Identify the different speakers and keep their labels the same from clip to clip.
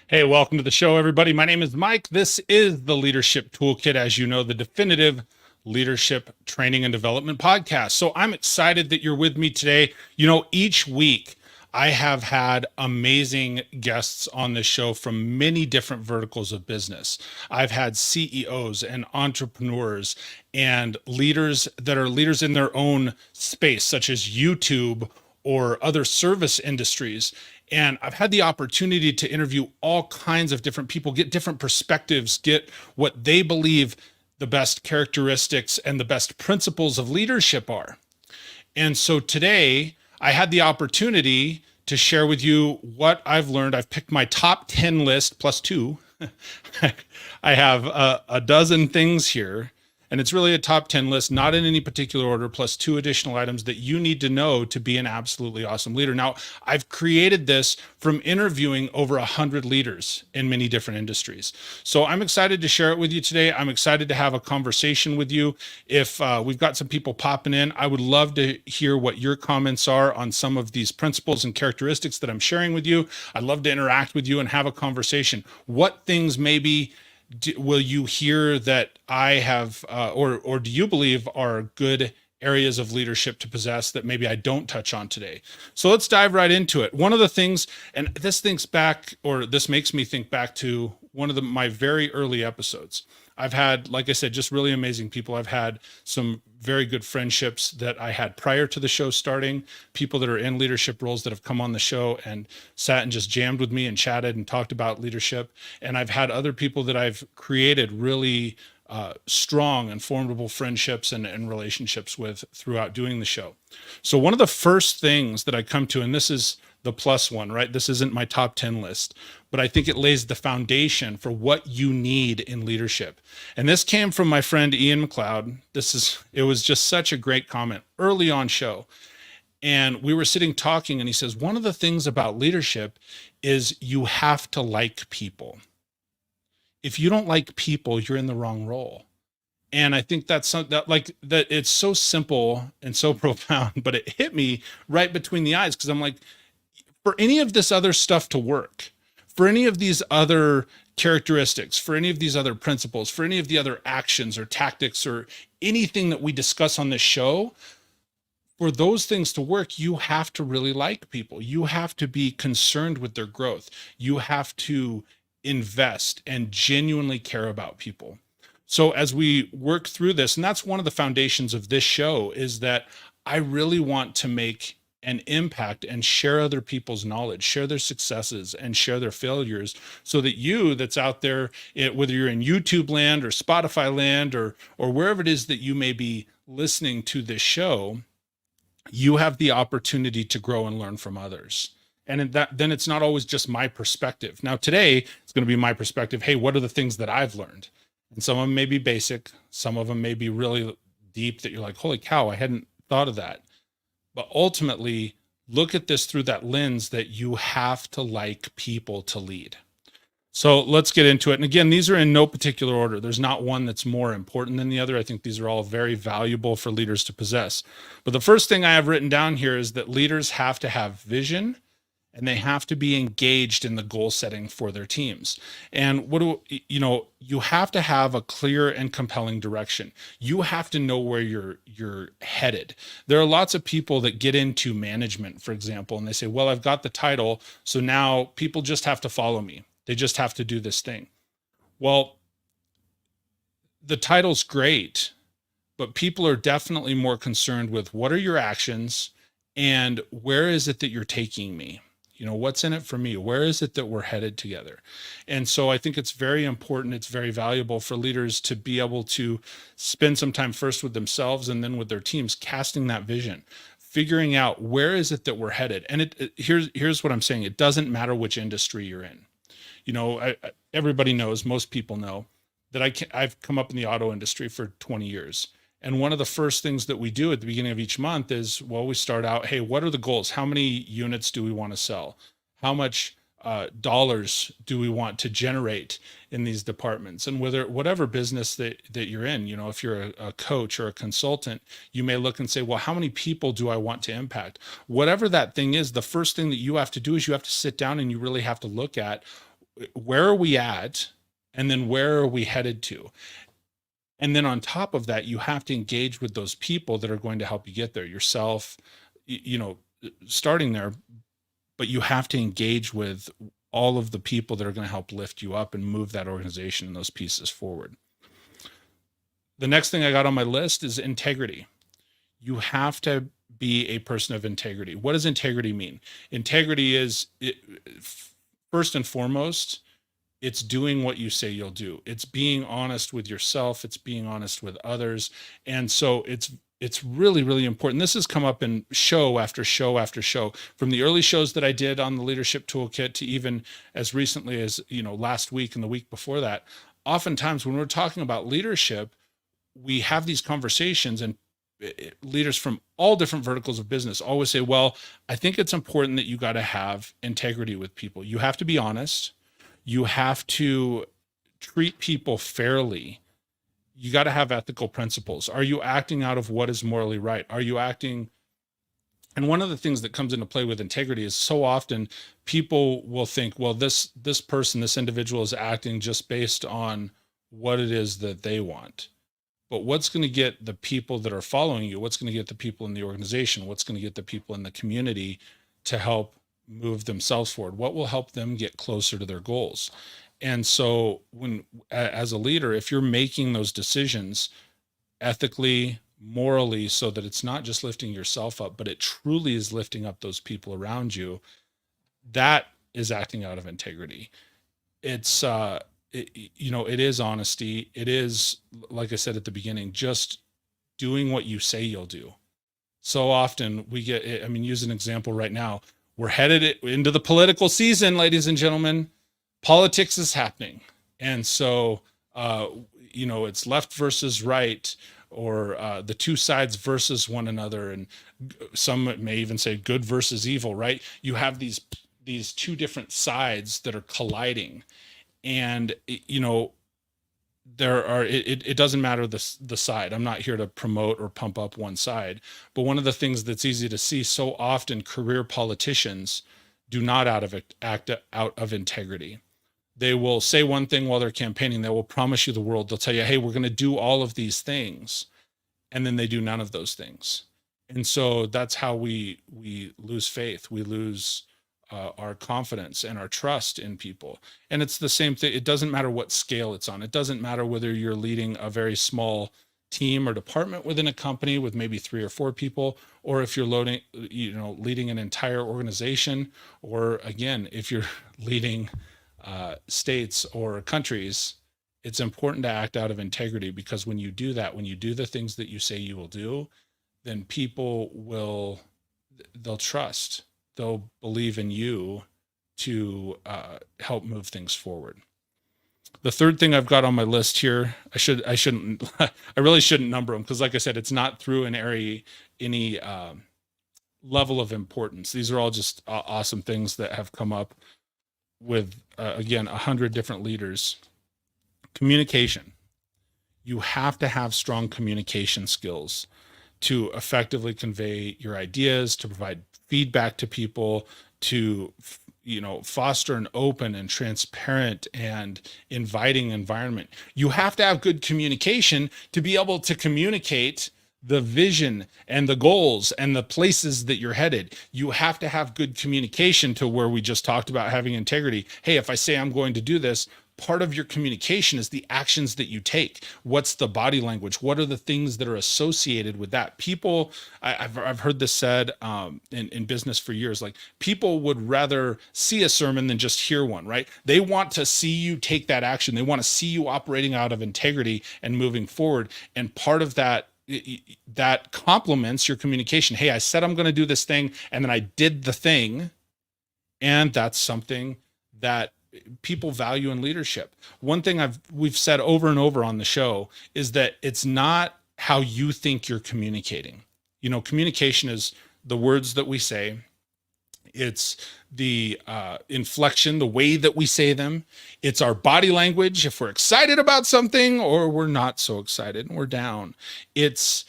Speaker 1: Hey, welcome to the show, everybody. My name is Mike. This is the Leadership Toolkit, as you know, the definitive leadership training and development podcast. So I'm excited that you're with me today. Each week I have had amazing guests on this show from many different verticals of business. I've had CEOs and entrepreneurs and leaders that are leaders in their own space, such as YouTube or other service industries. And I've had the opportunity to interview all kinds of different people, get different perspectives, get what they believe the best characteristics and the best principles of leadership are. And so today I had the opportunity to share with you what I've learned. I've picked my top 10 list plus two. I have a dozen things here, and it's really a top 10 list, not in any particular order, plus two additional items that you need to know to be an absolutely awesome leader. Now, I've created this from interviewing over 100 leaders in many different industries. So I'm excited to share it with you today. I'm excited to have a conversation with you. If we've got some people popping in, I would love to hear what your comments are on some of these principles and characteristics that I'm sharing with you. I'd love to interact with you and have a conversation. What things maybe will you hear that I have, or do you believe are good areas of leadership to possess that maybe I don't touch on today? So let's dive right into it. One of the things, and this makes me think back to one of my very early episodes. I've had, like I said, just really amazing people. I've had some very good friendships that I had prior to the show starting, people that are in leadership roles that have come on the show and sat and just jammed with me and chatted and talked about leadership. And I've had other people that I've created really strong and formidable friendships and relationships with throughout doing the show. So one of the first things that I come to, and this is the plus one, right? This isn't my top 10 list, but I think it lays the foundation for what you need in leadership. And this came from my friend Ian McLeod. It was just such a great comment early on show. And we were sitting talking, and he says, one of the things about leadership is you have to like people. If you don't like people, you're in the wrong role. And I think that it's so simple and so profound, but it hit me right between the eyes, because I'm like, for any of this other stuff to work, for any of these other characteristics, for any of these other principles, for any of the other actions or tactics or anything that we discuss on this show, for those things to work, you have to really like people. You have to be concerned with their growth. You have to invest and genuinely care about people. So as we work through this, and that's one of the foundations of this show, is that I really want to make an impact and share other people's knowledge, share their successes and share their failures, so that you that's out there, whether you're in YouTube land or Spotify land or wherever it is that you may be listening to this show, you have the opportunity to grow and learn from others. And then it's not always just my perspective. Now today it's going to be my perspective. Hey, what are the things that I've learned? And some of them may be basic. Some of them may be really deep that you're like, holy cow, I hadn't thought of that. But ultimately, look at this through that lens that you have to like people to lead. So let's get into it. And again, these are in no particular order. There's not one that's more important than the other. I think these are all very valuable for leaders to possess. But the first thing I have written down here is that leaders have to have vision, and they have to be engaged in the goal setting for their teams. And you have to have a clear and compelling direction. You have to know where you're headed. There are lots of people that get into management, for example, and they say, well, I've got the title, so now people just have to follow me. They just have to do this thing. Well, the title's great, but people are definitely more concerned with what are your actions and where is it that you're taking me? What's in it for me? Where is it that we're headed together? And so I think it's very important. It's very valuable for leaders to be able to spend some time first with themselves and then with their teams, casting that vision, figuring out where is it that we're headed. And here's what I'm saying. It doesn't matter which industry you're in. Everybody knows, most people know that I've come up in the auto industry for 20 years. And one of the first things that we do at the beginning of each month is, well, we start out, hey, what are the goals? How many units do we want to sell? How much dollars do we want to generate in these departments? And whatever business that you're in, if you're a coach or a consultant, you may look and say, well, how many people do I want to impact? Whatever that thing is, the first thing that you have to do is you have to sit down and you really have to look at where are we at? And then where are we headed to? And then on top of that, you have to engage with those people that are going to help you get there yourself, you know, starting there, but you have to engage with all of the people that are going to help lift you up and move that organization and those pieces forward. The next thing I got on my list is integrity. You have to be a person of integrity. What does integrity mean? Integrity is, first and foremost, it's doing what you say you'll do. It's being honest with yourself. It's being honest with others. And so it's really, really important. This has come up in show after show after show, from the early shows that I did on the Leadership Toolkit to even as recently as, last week and the week before that. Oftentimes when we're talking about leadership, we have these conversations, and leaders from all different verticals of business always say, well, I think it's important that you got to have integrity with people. You have to be honest. You have to treat people fairly. You got to have ethical principles. Are you acting out of what is morally right? Are you acting? And one of the things that comes into play with integrity is, so often people will think, well, this person, this individual is acting just based on what it is that they want. But what's going to get the people that are following you? What's going to get the people in the organization? What's going to get the people in the community to help move themselves forward? What will help them get closer to their goals? And so as a leader, if you're making those decisions ethically, morally, so that it's not just lifting yourself up, but it truly is lifting up those people around you, that is acting out of integrity. It's, it is honesty. It is, like I said at the beginning, just doing what you say you'll do. So often we get, use an example right now. We're headed into the political season, ladies and gentlemen. Politics is happening. And so, it's left versus right, or the two sides versus one another. And some may even say good versus evil, right? You have these two different sides that are colliding. And, it doesn't matter the side. I'm not here to promote or pump up one side, but one of the things that's easy to see, so often career politicians do not act out of integrity. They will say one thing while they're campaigning. They will promise you the world. They'll tell you, hey, we're going to do all of these things. And then they do none of those things. And so that's how we lose faith. We lose our confidence and our trust in people. And it's the same thing. It doesn't matter what scale it's on. It doesn't matter whether you're leading a very small team or department within a company with maybe 3 or 4 people, or if you're leading an entire organization, or again, if you're leading states or countries. It's important to act out of integrity, because when you do that, when you do the things that you say you will do, then people they'll trust, they'll believe in you to help move things forward. The third thing I've got on my list here, I really shouldn't number them, because like I said, it's not through any level of importance. These are all just awesome things that have come up with, again, 100 different leaders. Communication. You have to have strong communication skills to effectively convey your ideas, to provide feedback to people, to foster an open and transparent and inviting environment. You have to have good communication to be able to communicate the vision and the goals and the places that you're headed. You have to have good communication to where we just talked about having integrity. Hey, if I say I'm going to do this, part of your communication is the actions that you take. What's the body language? What are the things that are associated with that? People, I've heard this said in business for years, like, people would rather see a sermon than just hear one, right? They want to see you take that action. They want to see you operating out of integrity and moving forward. And part of that complements your communication. Hey, I said I'm going to do this thing, and then I did the thing. And that's something that people value in leadership. One thing we've said over and over on the show is that it's not how you think you're communicating. Communication is the words that we say. It's the inflection, the way that we say them. It's our body language, if we're excited about something or we're not so excited and we're down. It's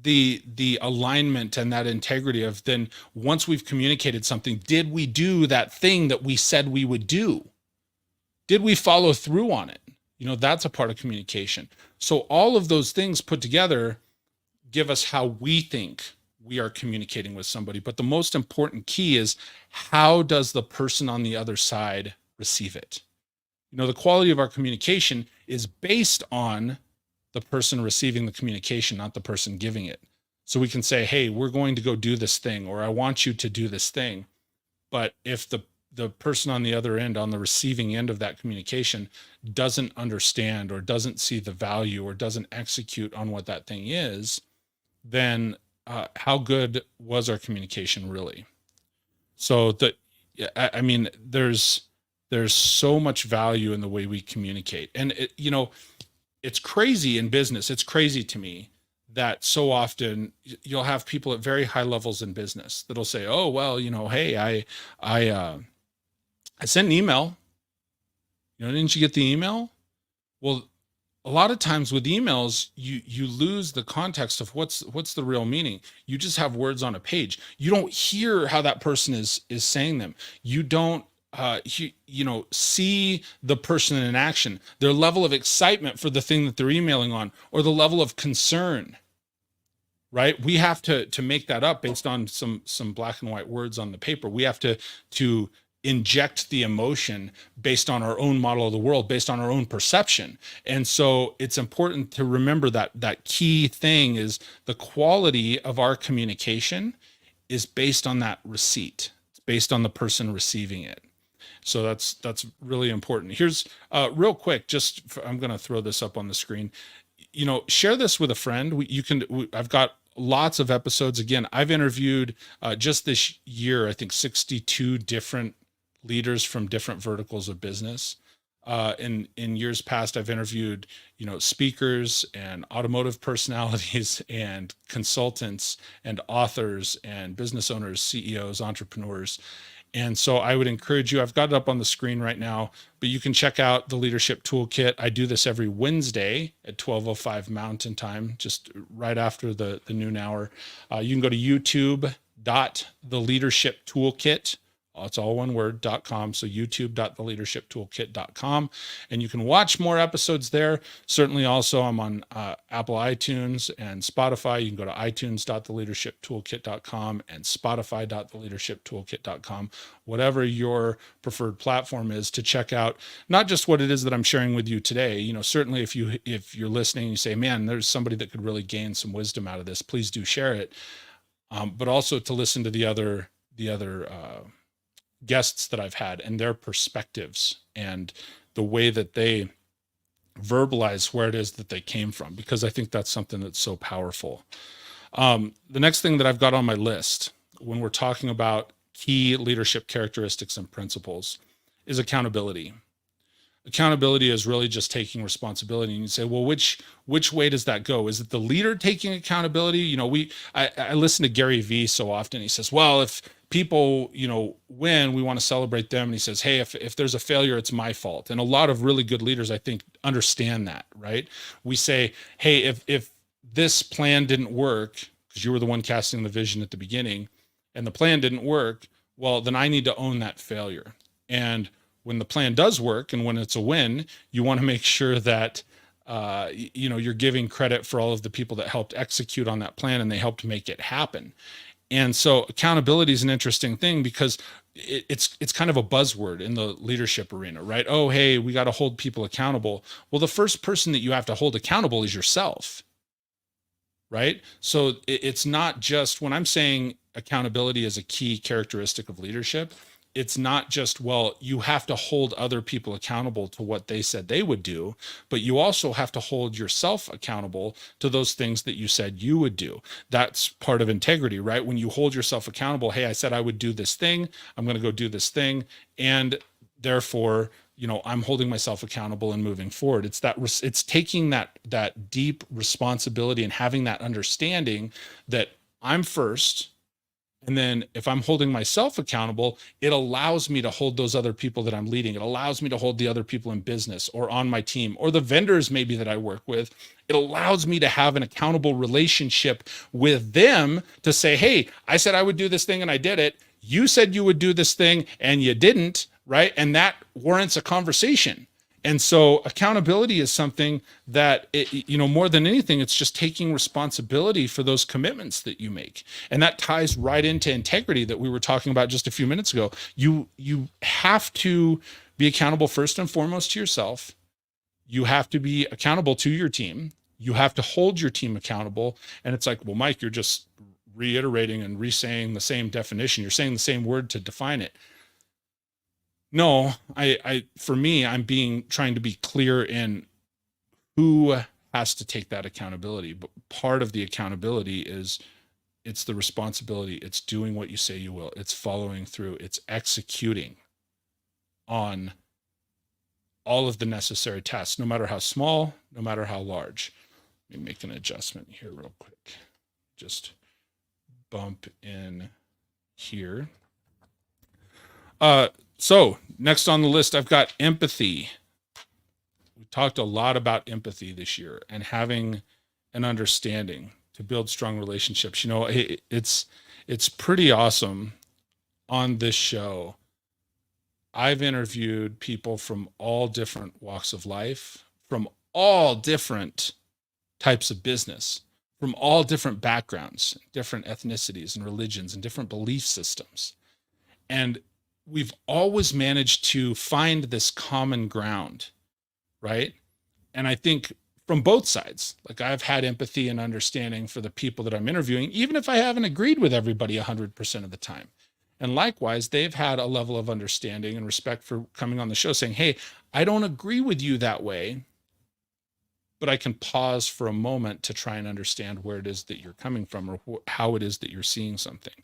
Speaker 1: the alignment and that integrity of, then once we've communicated something, did we do that thing that we said we would do? Did we follow through on it? That's a part of communication. So all of those things put together give us how we think we are communicating with somebody. But the most important key is, how does the person on the other side receive it? The quality of our communication is based on the person receiving the communication, not the person giving it. So we can say, hey, we're going to go do this thing, or I want you to do this thing. But if the person on the other end, on the receiving end of that communication, doesn't understand or doesn't see the value or doesn't execute on what that thing is, then how good was our communication really? So I mean, there's so much value in the way we communicate. And it's crazy in business. It's crazy to me that so often you'll have people at very high levels in business that'll say, oh, well, hey, I sent an email, didn't you get the email? Well, a lot of times with emails, you lose the context of what's the real meaning. You just have words on a page. You don't hear how that person is saying them. You don't see the person in action, their level of excitement for the thing that they're emailing on, or the level of concern, right? We have to make that up based on some black and white words on the paper. We have to inject the emotion based on our own model of the world, based on our own perception. And so it's important to remember that key thing is the quality of our communication is based on that receipt. It's based on the person receiving it. So that's really important. Here's real quick, I'm going to throw this up on the screen. Share this with a friend. I've got lots of episodes. Again, I've interviewed just this year, I think 62 different leaders from different verticals of business. In years past, I've interviewed, speakers and automotive personalities and consultants and authors and business owners, CEOs, entrepreneurs. And so I would encourage you, I've got it up on the screen right now, but you can check out the Leadership Toolkit. I do this every Wednesday at 12:05 Mountain Time, just right after the noon hour. You can go to youtube.theleadershiptoolkit. It's all one word, .com. So youtube.theleadershiptoolkit.com. And you can watch more episodes there. Certainly also I'm on Apple iTunes and Spotify. You can go to itunes.theleadershiptoolkit.com and spotify.theleadershiptoolkit.com, whatever your preferred platform is, to check out not just what it is that I'm sharing with you today. Certainly if you're listening and you say, man, there's somebody that could really gain some wisdom out of this, please do share it. But also to listen to the other guests that I've had and their perspectives and the way that they verbalize where it is that they came from, because I think that's something that's so powerful. The next thing that I've got on my list when we're talking about key leadership characteristics and principles is accountability. Accountability is really just taking responsibility. And you say, well, which way does that go? Is it the leader taking accountability? I listen to Gary Vee so often. He says, well, if people, win, we want to celebrate them. And he says, hey, if there's a failure, it's my fault. And a lot of really good leaders, I think, understand that, right? We say, hey, if this plan didn't work, because you were the one casting the vision at the beginning, and the plan didn't work, well, then I need to own that failure. And when the plan does work and when it's a win, you want to make sure that you're giving credit for all of the people that helped execute on that plan and they helped make it happen. And so accountability is an interesting thing because it's kind of a buzzword in the leadership arena, right? Oh, hey, we got to hold people accountable. Well, the first person that you have to hold accountable is yourself, right? So it's not just, when I'm saying accountability is a key characteristic of leadership, it's not just, well, you have to hold other people accountable to what they said they would do, but you also have to hold yourself accountable to those things that you said you would do. That's part of integrity, right? When you hold yourself accountable, hey, I said I would do this thing, I'm going to go do this thing, and therefore, I'm holding myself accountable and moving forward. It's taking that deep responsibility and having that understanding that I'm first. And then if I'm holding myself accountable, it allows me to hold those other people that I'm leading. It allows me to hold the other people in business or on my team or the vendors maybe that I work with. It allows me to have an accountable relationship with them to say, hey, I said I would do this thing and I did it. You said you would do this thing and you didn't. right? And that warrants a conversation. And so accountability is something that, more than anything, it's just taking responsibility for those commitments that you make. And that ties right into integrity that we were talking about just a few minutes ago. You have to be accountable first and foremost to yourself. You have to be accountable to your team. You have to hold your team accountable. And it's like, well, Mike, you're just reiterating and re-saying the same definition. You're saying the same word to define it. No, for me, I'm trying to be clear in who has to take that accountability. But part of the accountability is it's the responsibility. It's doing what you say you will. It's following through. It's executing on all of the necessary tasks, no matter how small, no matter how large. Let me make an adjustment here real quick. Just bump in here. So next on the list, I've got empathy. We talked a lot about empathy this year and having an understanding to build strong relationships. It's pretty awesome on this show. I've interviewed people from all different walks of life, from all different types of business, from all different backgrounds, different ethnicities and religions and different belief systems. And we've always managed to find this common ground, right? And I think from both sides, like I've had empathy and understanding for the people that I'm interviewing, even if I haven't agreed with everybody 100% of the time. And likewise, they've had a level of understanding and respect for coming on the show saying, hey, I don't agree with you that way, but I can pause for a moment to try and understand where it is that you're coming from or how it is that you're seeing something.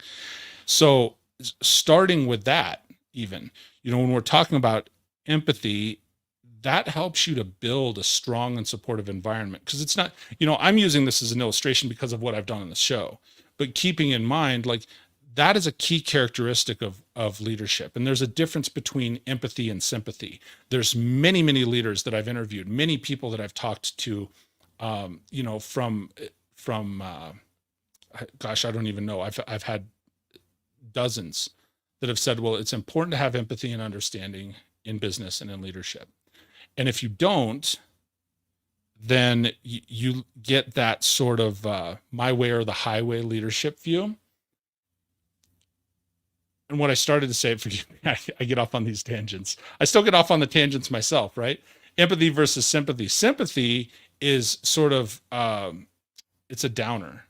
Speaker 1: So starting with that, even, when we're talking about empathy, that helps you to build a strong and supportive environment. Because it's not, I'm using this as an illustration because of what I've done on the show, but keeping in mind, like, that is a key characteristic of leadership. And there's a difference between empathy and sympathy. There's many, many leaders that I've interviewed, many people that I've talked to, from gosh, I don't even know. I've had dozens that have said, well, it's important to have empathy and understanding in business and in leadership. And if you don't, then you get that sort of my way or the highway leadership view. And what I started to say, forgive me, I get off on these tangents. I still get off on the tangents myself, right? Empathy versus sympathy. Sympathy is sort of, it's a downer.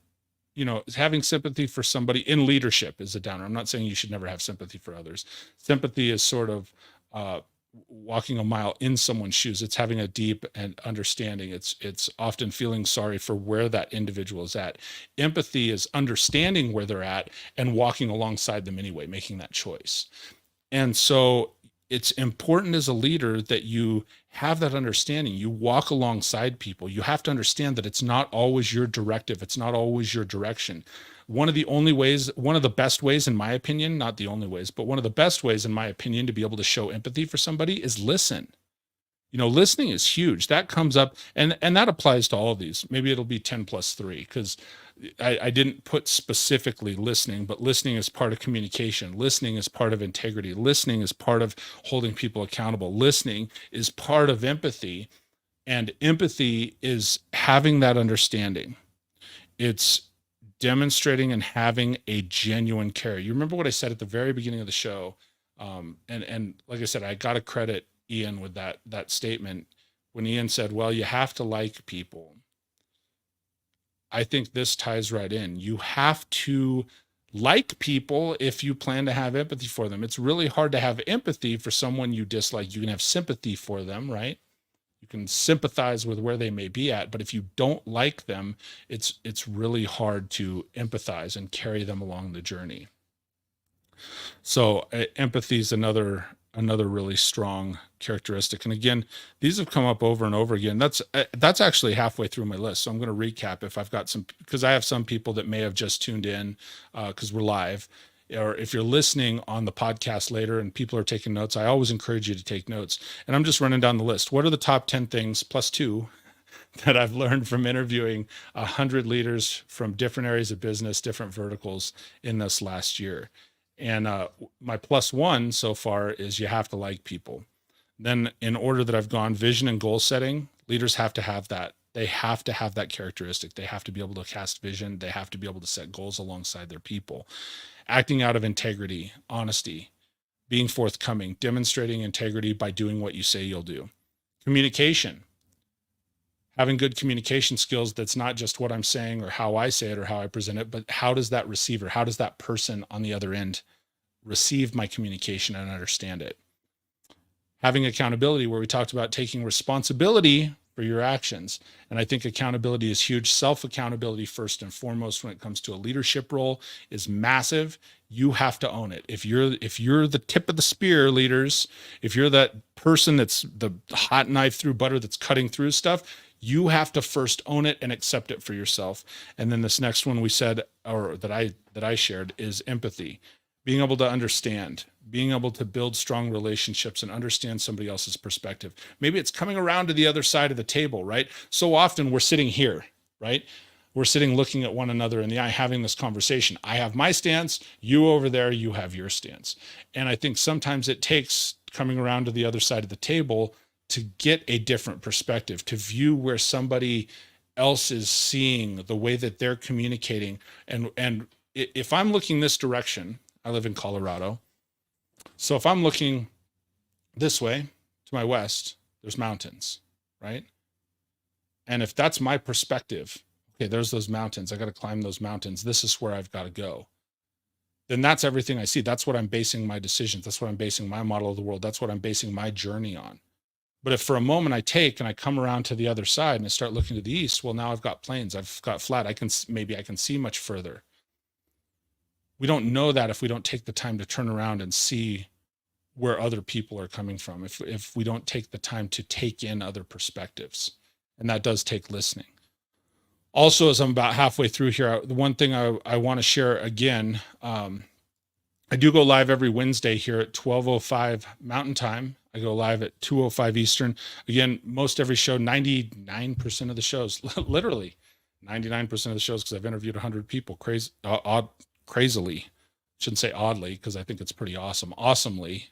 Speaker 1: Having sympathy for somebody in leadership is a downer. I'm not saying you should never have sympathy for others. Sympathy is sort of walking a mile in someone's shoes. It's having a deep and understanding. It's often feeling sorry for where that individual is at. Empathy is understanding where they're at and walking alongside them anyway, making that choice. And so it's important as a leader that you have that understanding. You walk alongside people. You have to understand that it's not always your directive. It's not always your direction. One of the best ways, in my opinion, not the only ways, but one of the best ways, in my opinion, to be able to show empathy for somebody is listen. Listening is huge. That comes up, and that applies to all of these. Maybe it'll be 10 plus 3, because I didn't put specifically listening, but listening is part of communication. Listening is part of integrity. Listening is part of holding people accountable. Listening is part of empathy, and empathy is having that understanding. It's demonstrating and having a genuine care. You remember what I said at the very beginning of the show, and like I said, I got to credit Ian with that statement when Ian said, well, you have to like people. I think this ties right in. You have to like people if you plan to have empathy for them. It's really hard to have empathy for someone you dislike. You can have sympathy for them, right? You can sympathize with where they may be at, but if you don't like them, it's really hard to empathize and carry them along the journey. So empathy is another really strong characteristic. And again, these have come up over and over again. That's actually halfway through my list. So I'm going to recap if I've got because I have some people that may have just tuned in because we're live. Or if you're listening on the podcast later and people are taking notes, I always encourage you to take notes. And I'm just running down the list. What are the top 10 things plus 2 that I've learned from interviewing 100 leaders from different areas of business, different verticals in this last year? And my plus one so far is you have to like people. Then in order that I've gone, vision and goal setting, leaders have to have that. They have to have that characteristic. They have to be able to cast vision. They have to be able to set goals alongside their people. Acting out of integrity, honesty, being forthcoming, demonstrating integrity by doing what you say you'll do. Communication, having good communication skills. That's not just what I'm saying or how I say it or how I present it, but how does that receiver, how does that person on the other end receive my communication and understand it? Having accountability, where we talked about taking responsibility for your actions. And I think accountability is huge. Self-accountability, first and foremost, when it comes to a leadership role, is massive. You have to own it. If you're the tip of the spear, leaders, if you're that person that's the hot knife through butter that's cutting through stuff, you have to first own it and accept it for yourself. And then this next one we said, or that I shared, is empathy. Being able to understand, being able to build strong relationships and understand somebody else's perspective. Maybe it's coming around to the other side of the table, right? So often we're sitting here, right? We're sitting looking at one another in the eye, having this conversation. I have my stance, you over there, you have your stance. And I think sometimes it takes coming around to the other side of the table to get a different perspective, to view where somebody else is seeing, the way that they're communicating. And if I'm looking this direction, I live in Colorado. So if I'm looking this way to my west, there's mountains, right? And if that's my perspective, okay, there's those mountains. I got to climb those mountains. This is where I've got to go. Then that's everything I see. That's what I'm basing my decisions. That's what I'm basing my model of the world. That's what I'm basing my journey on. But if for a moment I take and I come around to the other side and I start looking to the east, well, now I've got plains, I've got flat. Maybe I can see much further. We don't know that if we don't take the time to turn around and see where other people are coming from, if we don't take the time to take in other perspectives. And that does take listening. Also, as I'm about halfway through here, the one thing I want to share again, I do go live every Wednesday here at 12:05 Mountain Time. I go live at 2:05 Eastern. Again, most every show, 99% of the shows, literally 99% of the shows, because I've interviewed 100 people, crazily, shouldn't say oddly, because I think it's pretty awesomely.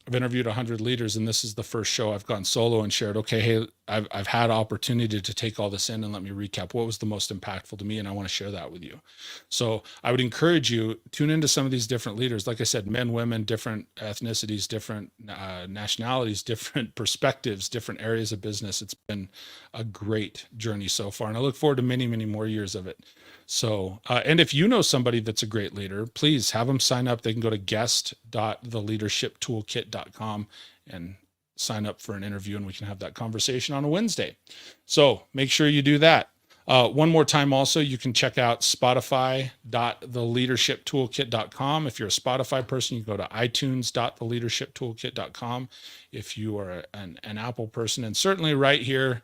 Speaker 1: I've interviewed 100 leaders, and this is the first show I've gone solo and shared, okay, hey, I've had opportunity to take all this in, and let me recap what was the most impactful to me, and I want to share that with you. So I would encourage you, tune into some of these different leaders. Like I said, men, women, different ethnicities, different nationalities, different perspectives, different areas of business. It's been a great journey so far, and I look forward to many, many more years of it. So, and if you know somebody that's a great leader, please have them sign up. They can go to guest.theleadershiptoolkit.com and sign up for an interview, and we can have that conversation on a Wednesday. So make sure you do that. One more time also, you can check out spotify.theleadershiptoolkit.com. If you're a Spotify person, you go to itunes.theleadershiptoolkit.com. If you are an Apple person, and certainly right here,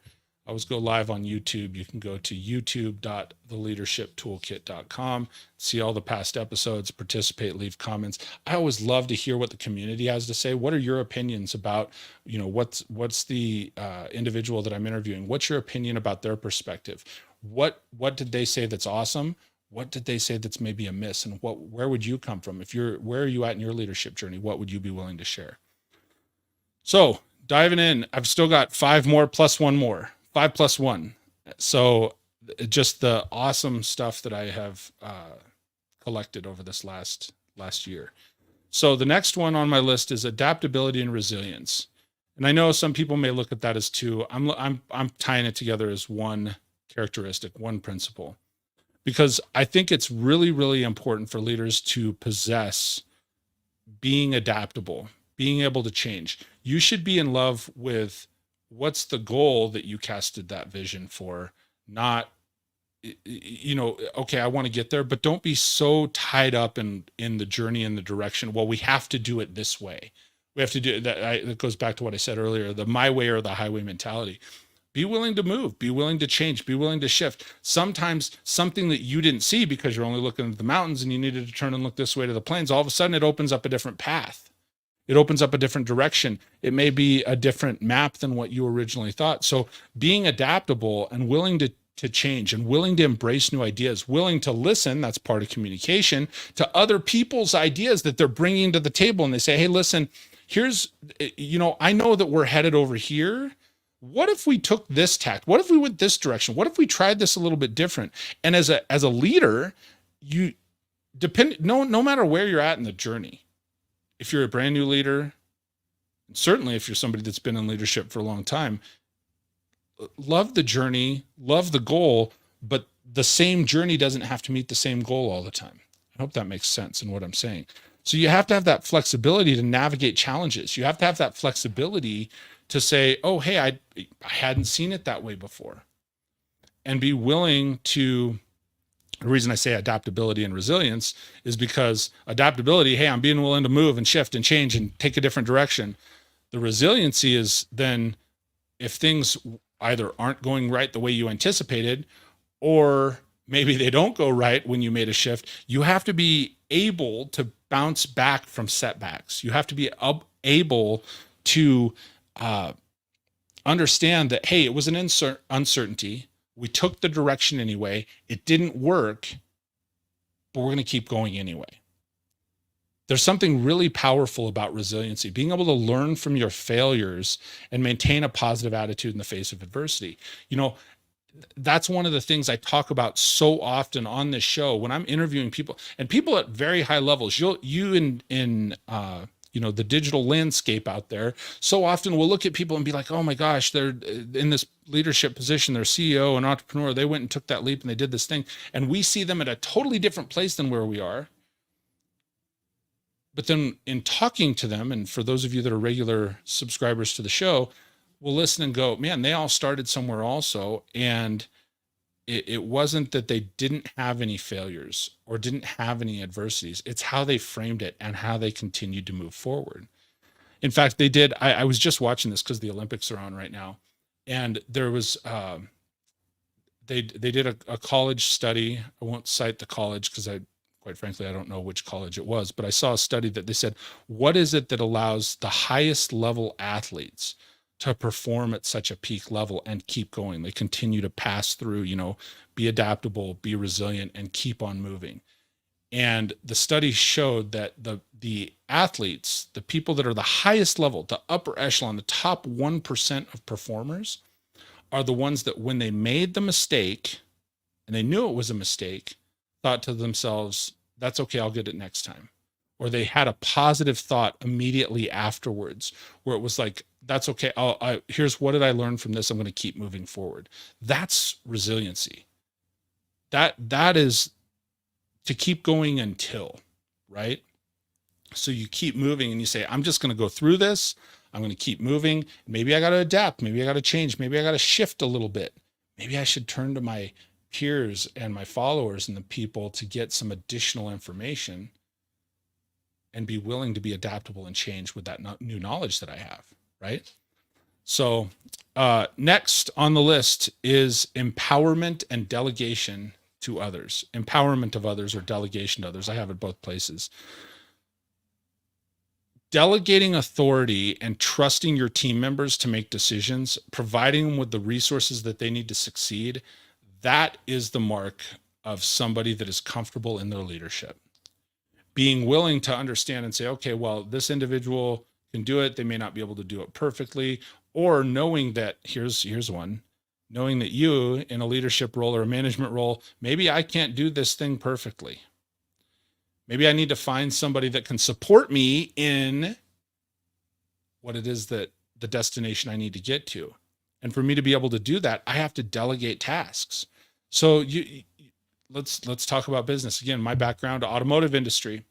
Speaker 1: I always go live on YouTube. You can go to youtube.theleadershiptoolkit.com, see all the past episodes, participate, leave comments. I always love to hear what the community has to say. What are your opinions about, what's the individual that I'm interviewing? What's your opinion about their perspective? What did they say that's awesome? What did they say that's maybe a miss? And where would you come from? Where are you at in your leadership journey? What would you be willing to share? So diving in, I've still got 5 more plus 1 more. 5 plus 1. So just the awesome stuff that I have collected over this last year. So the next one on my list is adaptability and resilience. And I know some people may look at that as 2. I'm tying it together as one characteristic, one principle, because I think it's really, really important for leaders to possess being adaptable, being able to change. You should be in love with what's the goal that you casted that vision for, not, okay, I want to get there, but don't be so tied up in the journey and the direction. Well, we have to do it this way. We have to do that. That goes back to what I said earlier, the my way or the highway mentality. Be willing to move, be willing to change, be willing to shift. Sometimes something that you didn't see because you're only looking at the mountains and you needed to turn and look this way to the plains, all of a sudden it opens up a different path. It opens up a different direction. It may be a different map than what you originally thought. So being adaptable and willing to to change and willing to embrace new ideas, willing to listen, that's part of communication, to other people's ideas that they're bringing to the table. And they say, hey, listen, here's, I know that we're headed over here. What if we took this tact? What if we went this direction? What if we tried this a little bit different? And as a leader, you no matter where you're at in the journey, if you're a brand new leader, certainly if you're somebody that's been in leadership for a long time, love the journey, love the goal, but the same journey doesn't have to meet the same goal all the time. I hope that makes sense in what I'm saying. So you have to have that flexibility to navigate challenges. You have to have that flexibility to say, oh, hey, I hadn't seen it that way before. And be willing to, the reason I say adaptability and resilience is because adaptability, hey, I'm being willing to move and shift and change and take a different direction. The resiliency is then if things either aren't going right the way you anticipated, or maybe they don't go right when you made a shift, you have to be able to bounce back from setbacks. You have to be able to understand that, hey, it was an uncertainty. We took the direction anyway. It didn't work, but we're going to keep going anyway. There's something really powerful about resiliency, being able to learn from your failures and maintain a positive attitude in the face of adversity. That's one of the things I talk about so often on this show when I'm interviewing people, and people at very high levels. You in the digital landscape out there, so often we'll look at people and be like, oh my gosh, they're in this leadership position, they're CEO and entrepreneur, they went and took that leap and they did this thing. And we see them at a totally different place than where we are. But then in talking to them, and for those of you that are regular subscribers to the show, we'll listen and go, man, they all started somewhere also. And it wasn't that they didn't have any failures or didn't have any adversities. It's how they framed it and how they continued to move forward. In fact, they did. I was just watching this because the Olympics are on right now. And there was, they did a college study. I won't cite the college because quite frankly, I don't know which college it was, but I saw a study that they said, what is it that allows the highest level athletes to perform at such a peak level and keep going? They continue to pass through, be adaptable, be resilient, and keep on moving. And the study showed that the athletes, the people that are the highest level, the upper echelon, the top 1% of performers, are the ones that when they made the mistake, and they knew it was a mistake, thought to themselves, that's okay, I'll get it next time. Or they had a positive thought immediately afterwards where it was like, that's okay. Here's what did I learn from this? I'm going to keep moving forward. That's resiliency. That is to keep going until, right? So you keep moving and you say, I'm just going to go through this. I'm going to keep moving. Maybe I got to adapt. Maybe I got to change. Maybe I got to shift a little bit. Maybe I should turn to my peers and my followers and the people to get some additional information and be willing to be adaptable and change with that new knowledge that I have, right? So next on the list is empowerment and delegation to others. Empowerment of others or delegation to others. I have it both places. Delegating authority and trusting your team members to make decisions, providing them with the resources that they need to succeed, that is the mark of somebody that is comfortable in their leadership. Being willing to understand and say, okay, well, this individual can do it. They may not be able to do it perfectly. Or knowing that, here's one, knowing that you in a leadership role or a management role, maybe I can't do this thing perfectly. Maybe I need to find somebody that can support me in what it is that the destination I need to get to. And for me to be able to do that, I have to delegate tasks. So let's talk about business. Again, my background, automotive industry.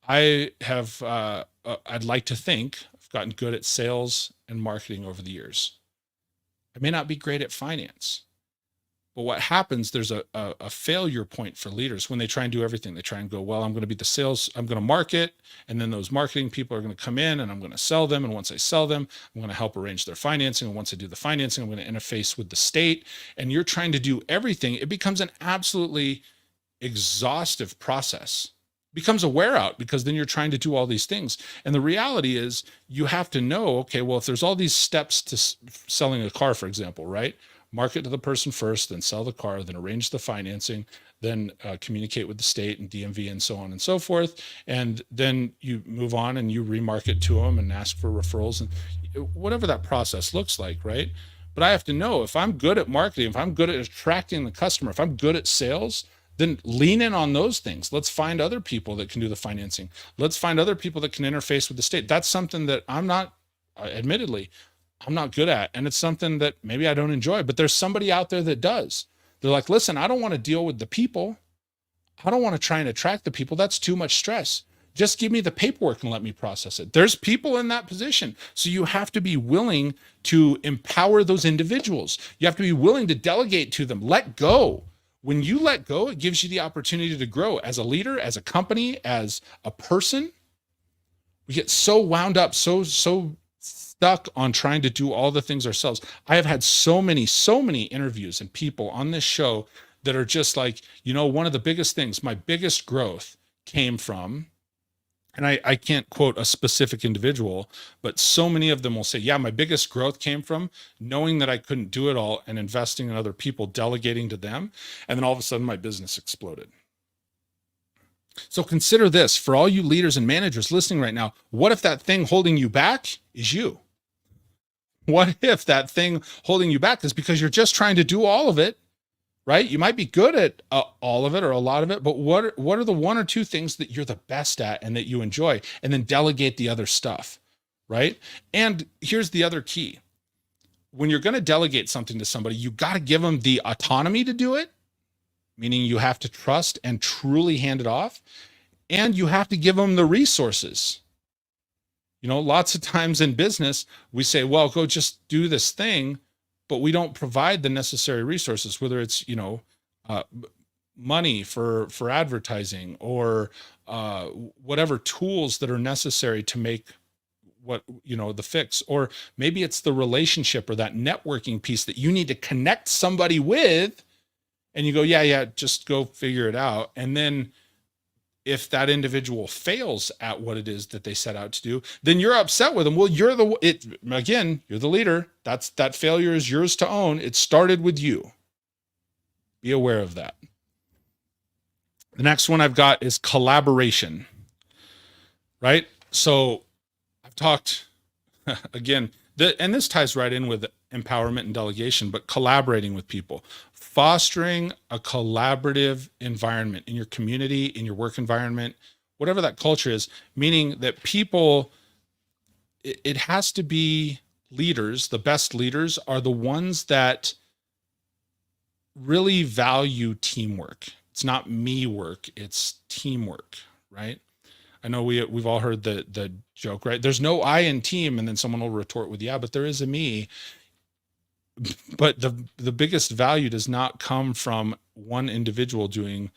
Speaker 1: I have, I'd like to think I've gotten good at sales and marketing over the years. I may not be great at finance, but what happens, there's a failure point for leaders when they try and do everything. They try and go, well, I'm going to be the sales, I'm going to market, and then those marketing people are going to come in and I'm going to sell them. And once I sell them, I'm going to help arrange their financing. And once I do the financing, I'm going to interface with the state. And you're trying to do everything. It becomes an absolutely exhaustive process. It becomes a wear out because then you're trying to do all these things. And the reality is you have to know, okay, well, if there's all these steps to selling a car, for example, right? market to the person first, then sell the car, then arrange the financing, then communicate with the state and DMV and so on and so forth. And then you move on and you remarket to them and ask for referrals and whatever that process looks like, right? But I have to know if I'm good at marketing, if I'm good at attracting the customer, if I'm good at sales, then lean in on those things. Let's find other people that can do the financing. Let's find other people that can interface with the state. That's something that I'm not, admittedly, I'm not good at. And it's something that maybe I don't enjoy, but there's somebody out there that does. They're like, listen, I don't want to deal with the people. I don't want to try and attract the people. That's too much stress. Just give me the paperwork and let me process it. There's people in that position. So you have to be willing to empower those individuals. You have to be willing to delegate to them, let go. When you let go, it gives you the opportunity to grow as a leader, as a company, as a person. We get so wound up, so stuck on trying to do all the things ourselves. I have had so many interviews and people on this show that are just like, one of the biggest things, my biggest growth came from, and I can't quote a specific individual, but so many of them will say, yeah, my biggest growth came from knowing that I couldn't do it all and investing in other people, delegating to them. And then all of a sudden my business exploded. So consider this for all you leaders and managers listening right now. What if that thing holding you back is you? What if that thing holding you back is because you're just trying to do all of it? Right? You might be good at all of it or a lot of it, but what are the one or two things that you're the best at and that you enjoy, and then delegate the other stuff, right? And here's the other key. When you're going to delegate something to somebody, you got to give them the autonomy to do it, meaning you have to trust and truly hand it off, and you have to give them the resources. Lots of times in business, we say, well, go just do this thing, but we don't provide the necessary resources, whether it's, money for advertising or whatever tools that are necessary to make the fix, or maybe it's the relationship or that networking piece that you need to connect somebody with, and you go, yeah, just go figure it out. And then if that individual fails at what it is that they set out to do, then you're upset with them. Well, you're the leader. That failure is yours to own. It started with you. Be aware of that. The next one I've got is collaboration, right? So I've talked again, and this ties right in with empowerment and delegation, but collaborating with people, fostering a collaborative environment in your community, in your work environment, whatever that culture is, meaning that people, it has to be leaders. The best leaders are the ones that really value teamwork. It's not me work, it's teamwork, right? I know we've all heard the joke, right? There's no I in team, and then someone will retort with, yeah, but there is a me. But the biggest value does not come from one individual doing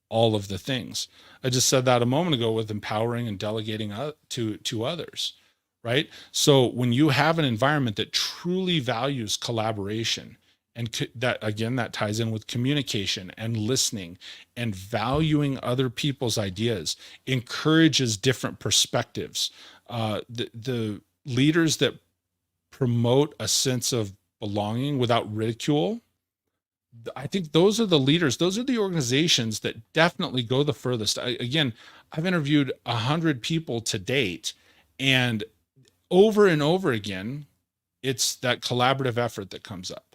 Speaker 1: all of the things. I just said that a moment ago with empowering and delegating to others, right? So when you have an environment that truly values collaboration, and that ties in with communication and listening and valuing other people's ideas, encourages different perspectives. The leaders that promote a sense of belonging without ridicule, I think those are the leaders, those are the organizations that definitely go the furthest. Again, I've interviewed 100 people to date, and over and over again, it's that collaborative effort that comes up.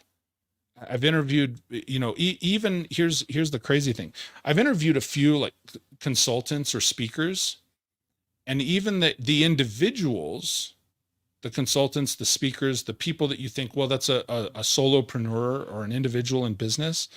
Speaker 1: I've interviewed, even here's the crazy thing. I've interviewed a few like consultants or speakers, and even the individuals, the consultants, the speakers, the people that you think, well, that's a solopreneur or an individual in business.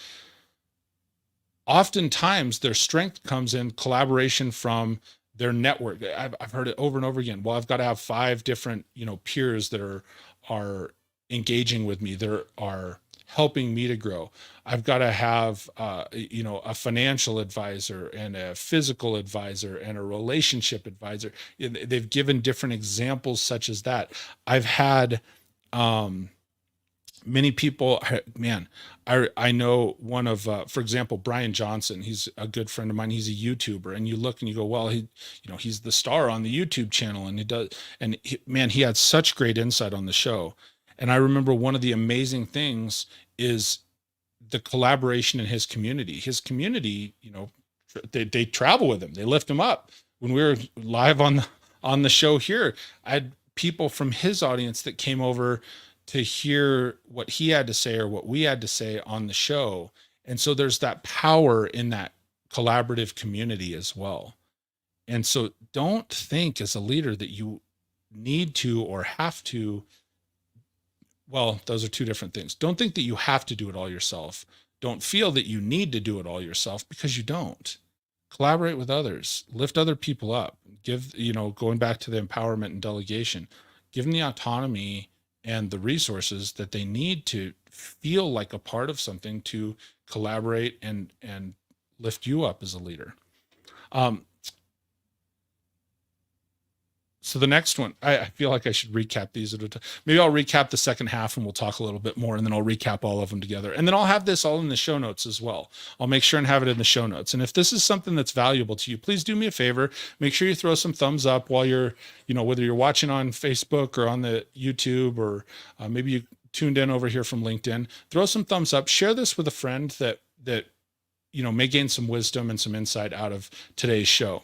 Speaker 1: Oftentimes their strength comes in collaboration from their network. I've heard it over and over again. Well, I've got to have 5 different, peers that are engaging with me. There are helping me to grow. I've got to have, a financial advisor and a physical advisor and a relationship advisor. They've given different examples such as that. I've had many people, man, I know one of, for example, Brian Johnson. He's a good friend of mine. He's a YouTuber, and you look and you go, well, he's the star on the YouTube channel, and he had such great insight on the show. And I remember one of the amazing things is the collaboration in his community. His community, they travel with him. They lift him up. When we were live on the show here, I had people from his audience that came over to hear what he had to say or what we had to say on the show. And so there's that power in that collaborative community as well. And so don't think as a leader that you need to or have to. Well, those are two different things. Don't think that you have to do it all yourself. Don't feel that you need to do it all yourself, because you don't. Collaborate with others, lift other people up, going back to the empowerment and delegation, give them the autonomy and the resources that they need to feel like a part of something, to collaborate and lift you up as a leader. So the next one, I feel like I should recap these at a time. Maybe I'll recap the second half and we'll talk a little bit more, and then I'll recap all of them together. And then I'll have this all in the show notes as well. I'll make sure and have it in the show notes. And if this is something that's valuable to you, please do me a favor. Make sure you throw some thumbs up while you're, whether you're watching on Facebook or on the YouTube, or maybe you tuned in over here from LinkedIn. Throw some thumbs up. Share this with a friend that may gain some wisdom and some insight out of today's show.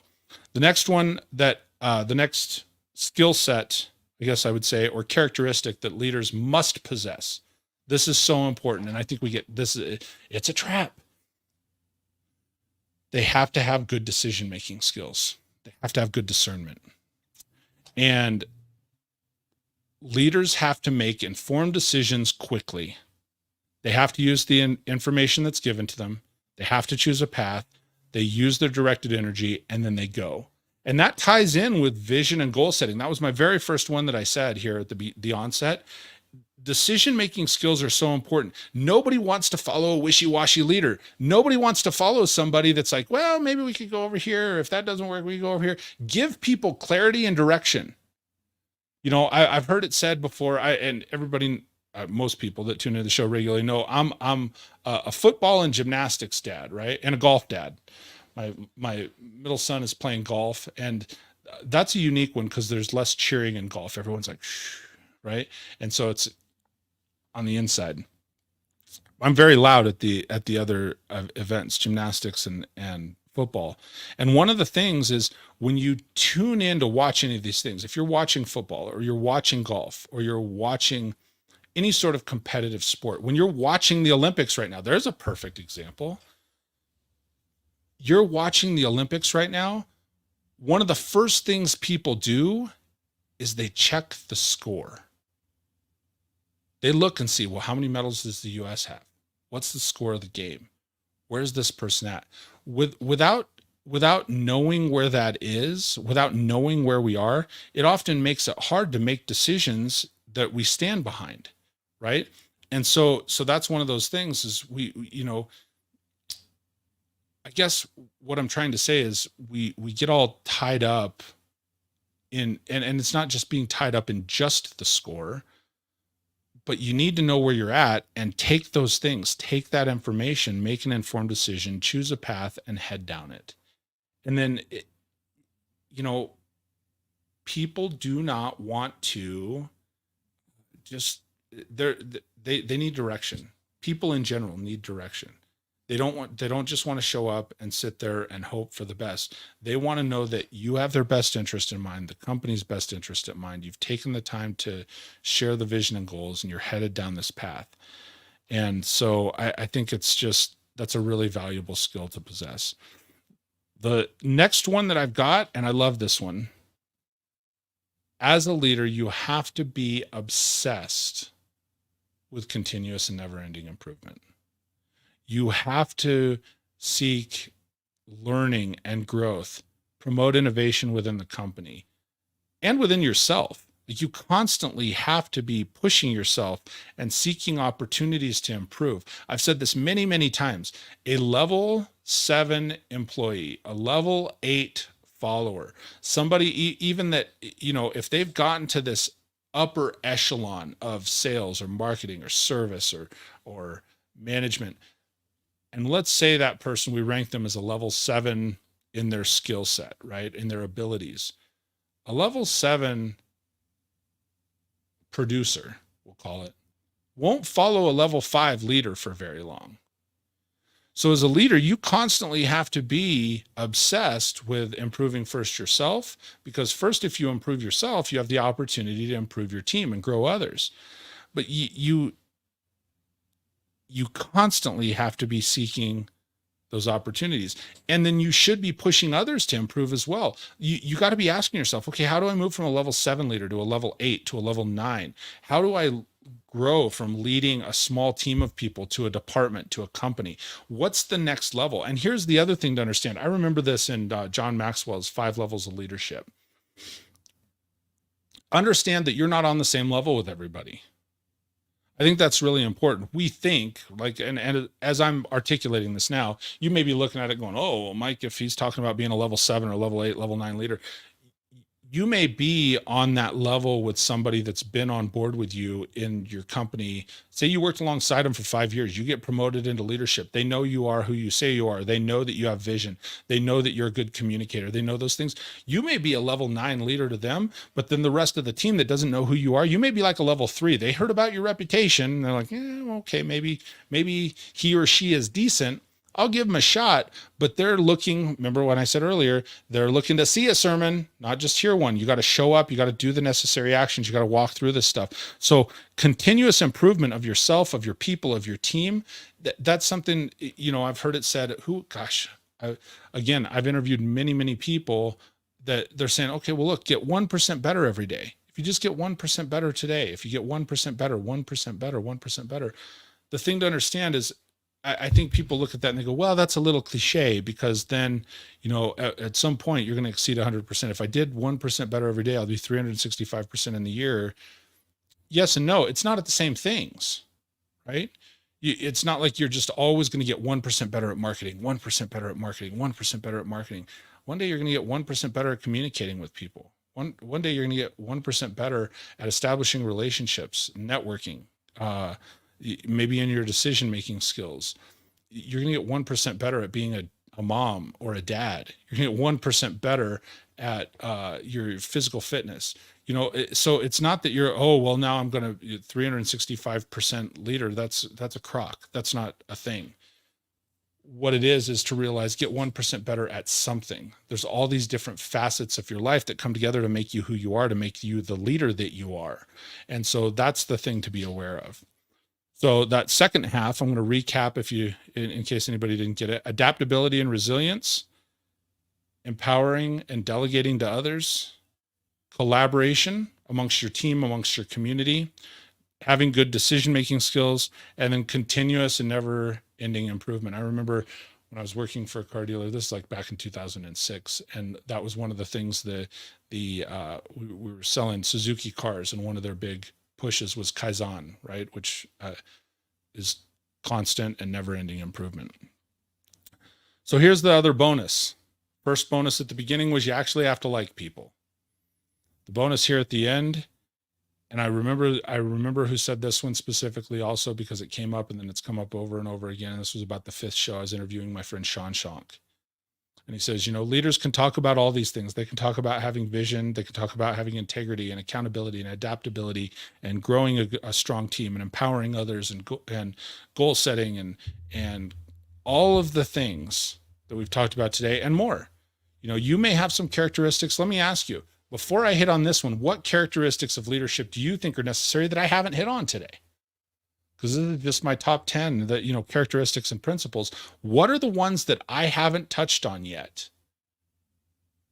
Speaker 1: The next one the next skill set, I guess I would say, or characteristic that leaders must possess. This is so important. And I think we get this. It's a trap. They have to have good decision-making skills. They have to have good discernment. And leaders have to make informed decisions quickly. They have to use the information that's given to them. They have to choose a path. They use their directed energy, and then they go. And that ties in with vision and goal setting. That was my very first one that I said here at the onset. Decision-making skills are so important. Nobody wants to follow a wishy-washy leader. Nobody wants to follow somebody that's like, well, maybe we could go over here. If that doesn't work, we go over here. Give people clarity and direction. I've heard it said before, and everybody, most people that tune into the show regularly know I'm a football and gymnastics dad, right? And a golf dad. My middle son is playing golf, and that's a unique one because there's less cheering in golf. Everyone's like, shh, right? And so it's on the inside. I'm very loud at the other events, gymnastics and football. And one of the things is, when you tune in to watch any of these things, if you're watching football or you're watching golf or you're watching any sort of competitive sport, when you're watching the Olympics right now, there's a perfect example. You're watching the Olympics right now. One of the first things people do is they check the score. They look and see, well, how many medals does the US have? What's the score of the game? Where's this person at? Without knowing where that is, without knowing where we are, it often makes it hard to make decisions that we stand behind, right? And so that's one of those things is I guess what I'm trying to say is we get all tied up in, and it's not just being tied up in just the score, but you need to know where you're at and take those things, take that information, make an informed decision, choose a path, and head down it. And then, people do not want to they need direction. People in general need direction. They don't just want to show up and sit there and hope for the best. They want to know that you have their best interest in mind, the company's best interest in mind. You've taken the time to share the vision and goals, and you're headed down this path. And so I think that's a really valuable skill to possess. The next one that I've got, and I love this one. As a leader, you have to be obsessed with continuous and never-ending improvement. You have to seek learning and growth, promote innovation within the company and within yourself. You constantly have to be pushing yourself and seeking opportunities to improve. I've said this many, many times. A level 7 employee, a level 8 follower, somebody even that, if they've gotten to this upper echelon of sales or marketing or service or management, and let's say that person, we rank them as a level 7 in their skill set, right? In their abilities. A level 7 producer, we'll call it, won't follow a level 5 leader for very long. So as a leader, you constantly have to be obsessed with improving first yourself, because first, if you improve yourself, you have the opportunity to improve your team and grow others. But you constantly have to be seeking those opportunities. And then you should be pushing others to improve as well. You got to be asking yourself, okay, how do I move from a level 7 leader to a level 8 to a level 9? How do I grow from leading a small team of people to a department to a company? What's the next level? And here's the other thing to understand. I remember this in John Maxwell's 5 Levels of Leadership. Understand that you're not on the same level with everybody. I think that's really important. We think like, and as I'm articulating this now, you may be looking at it going, oh, well, Mike, if he's talking about being a level 7 or level 8, level 9 leader, you may be on that level with somebody that's been on board with you in your company. Say you worked alongside them for 5 years, you get promoted into leadership. They know you are who you say you are. They know that you have vision. They know that you're a good communicator. They know those things. You may be a level 9 leader to them, but then the rest of the team that doesn't know who you are, you may be like a level 3. They heard about your reputation and they're like, okay, maybe he or she is decent. I'll give them a shot, but they're looking, remember when I said earlier, they're looking to see a sermon, not just hear one. You got to show up. You got to do the necessary actions. You got to walk through this stuff. So continuous improvement of yourself, of your people, of your team. That's something, I've heard it said, I've interviewed many people that they're saying, okay, well, look, get 1% better every day. If you just get 1% better today, if you get 1% better, 1% better, 1% better, the thing to understand is, I think people look at that and they go, well, that's a little cliche, because then, at some point you're going to exceed 100%. If I did 1% better every day, I'll be 365% in the year. Yes and no. It's not at the same things, right? It's not like you're just always going to get 1% better at marketing, 1% better at marketing, 1% better at marketing. One day you're going to get 1% better at communicating with people. One day you're going to get 1% better at establishing relationships, networking, maybe in your decision-making skills. You're going to get 1% better at being a mom or a dad. You're going to get 1% better at your physical fitness. So it's not that you're, now I'm going to 365% leader. That's a crock. That's not a thing. What it is to realize, get 1% better at something. There's all these different facets of your life that come together to make you who you are, to make you the leader that you are. And so that's the thing to be aware of. So that second half, I'm going to recap in case anybody didn't get it. Adaptability and resilience, empowering and delegating to others, collaboration amongst your team, amongst your community, having good decision-making skills, and then continuous and never-ending improvement. I remember when I was working for a car dealer, this is like back in 2006, and that was one of the things we were selling Suzuki cars, and one of their big pushes was Kaizen, right? Which is constant and never-ending improvement. So here's the other bonus. First bonus at the beginning was you actually have to like people. The bonus here at the end, and I remember who said this one specifically also, because it came up and then it's come up over and over again. This was about the 5th show. I was interviewing my friend Sean Shank. And he says, leaders can talk about all these things. They can talk about having vision. They can talk about having integrity and accountability and adaptability and growing a strong team and empowering others and goal setting and all of the things that we've talked about today and more. You may have some characteristics. Let me ask you, before I hit on this one, what characteristics of leadership do you think are necessary that I haven't hit on today? Because this is just my top 10 that, characteristics and principles. What are the ones that I haven't touched on yet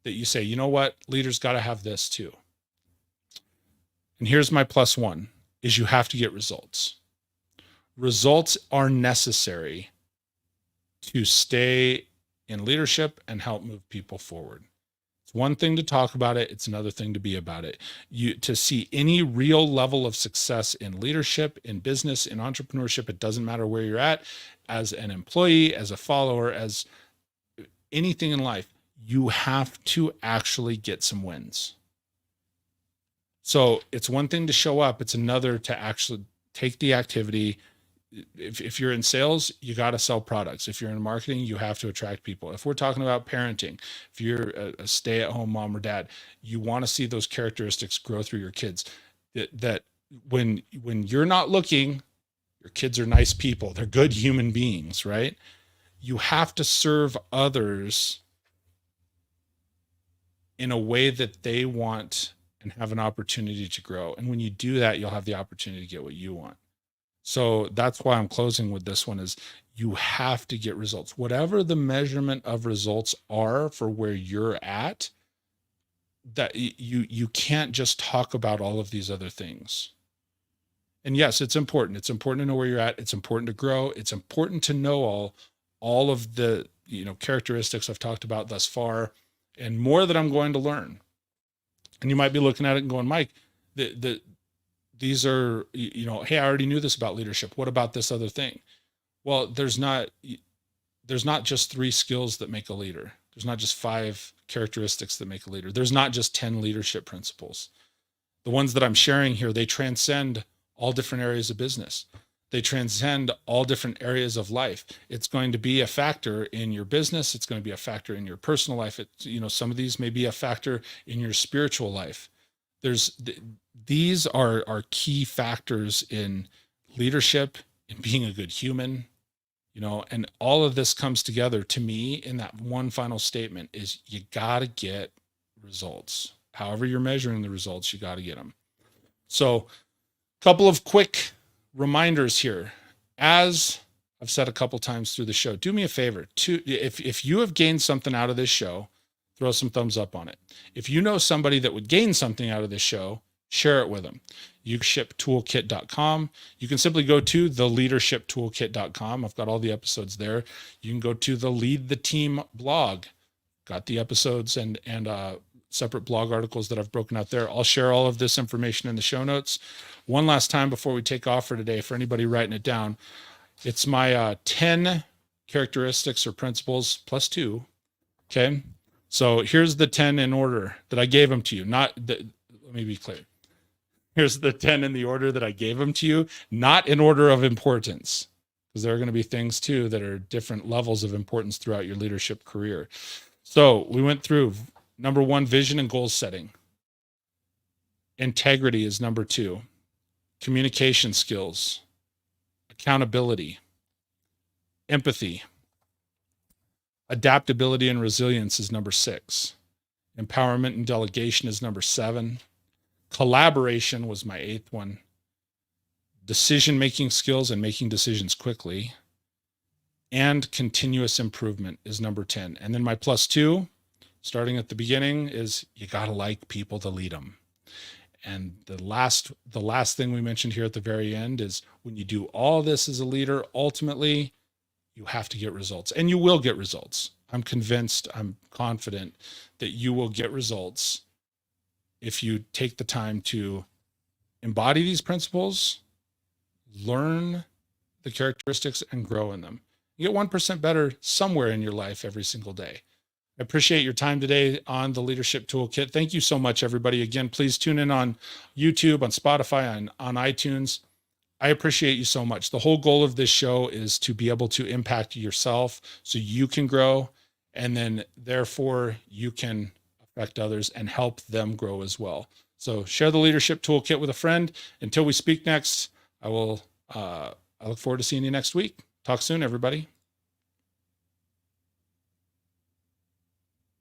Speaker 1: that you say, what, leaders got to have this too? And here's my +1 is you have to get results. Results are necessary to stay in leadership and help move people forward. It's one thing to talk about it. It's another thing to be about it. To see any real level of success in leadership, in business, in entrepreneurship, it doesn't matter where you're at, as an employee, as a follower, as anything in life, you have to actually get some wins. So it's one thing to show up. It's another to actually take the activity. If you're in sales, you got to sell products. If you're in marketing, you have to attract people. If we're talking about parenting, if you're a stay-at-home mom or dad, you want to see those characteristics grow through your kids. That when you're not looking, your kids are nice people. They're good human beings, right? You have to serve others in a way that they want and have an opportunity to grow. And when you do that, you'll have the opportunity to get what you want. So that's why I'm closing with this one is you have to get results. Whatever the measurement of results are for where you're at, that you can't just talk about all of these other things. And yes, it's important. It's important to know where you're at. It's important to grow. It's important to know all of the, characteristics I've talked about thus far and more that I'm going to learn. And you might be looking at it and going, Mike, these are, hey, I already knew this about leadership. What about this other thing? Well, there's not just 3 skills that make a leader. There's not just 5 characteristics that make a leader. There's not just 10 leadership principles. The ones that I'm sharing here, they transcend all different areas of business. They transcend all different areas of life. It's going to be a factor in your business. It's going to be a factor in your personal life. Some of these may be a factor in your spiritual life. These are key factors in leadership, in being a good human, and all of this comes together to me in that one final statement is you got to get results. However you're measuring the results, you got to get them. So a couple of quick reminders here. As I've said a couple times through the show, do me a favor. If you have gained something out of this show, throw some thumbs up on it. If you know somebody that would gain something out of this show, share it with them. Leadershiptoolkit.com. You can simply go to theleadershiptoolkit.com. I've got all the episodes there. You can go to the Lead the Team blog. Got the episodes and separate blog articles that I've broken out there. I'll share all of this information in the show notes. One last time before we take off for today, for anybody writing it down, it's my 10 characteristics or principles plus 2. Okay. So here's the 10 in order that I gave them to you. Let me be clear. Here's the 10 in the order that I gave them to you, not in order of importance, because there are going to be things too that are different levels of importance throughout your leadership career. So we went through number 1, vision and goal setting. Integrity is number 2. Communication skills, accountability, empathy, adaptability and resilience is number 6. Empowerment and delegation is number 7. Collaboration was my 8th one. Decision-making skills and making decisions quickly. And continuous improvement is number 10. And then my plus 2, starting at the beginning, is you got to like people to lead them. And the last thing we mentioned here at the very end is when you do all this as a leader, ultimately, you have to get results. And you will get results. I'm convinced, I'm confident that you will get results if you take the time to embody these principles, learn the characteristics, and grow in them. You get 1% better somewhere in your life every single day. I appreciate your time today on the Leadership Toolkit. Thank you so much, everybody. Again, please tune in on YouTube, on Spotify, on iTunes. I appreciate you so much. The whole goal of this show is to be able to impact yourself so you can grow, and then therefore you can affect others and help them grow as well. So share the Leadership Toolkit with a friend. Until we speak next, I look forward to seeing you next week. Talk soon, everybody.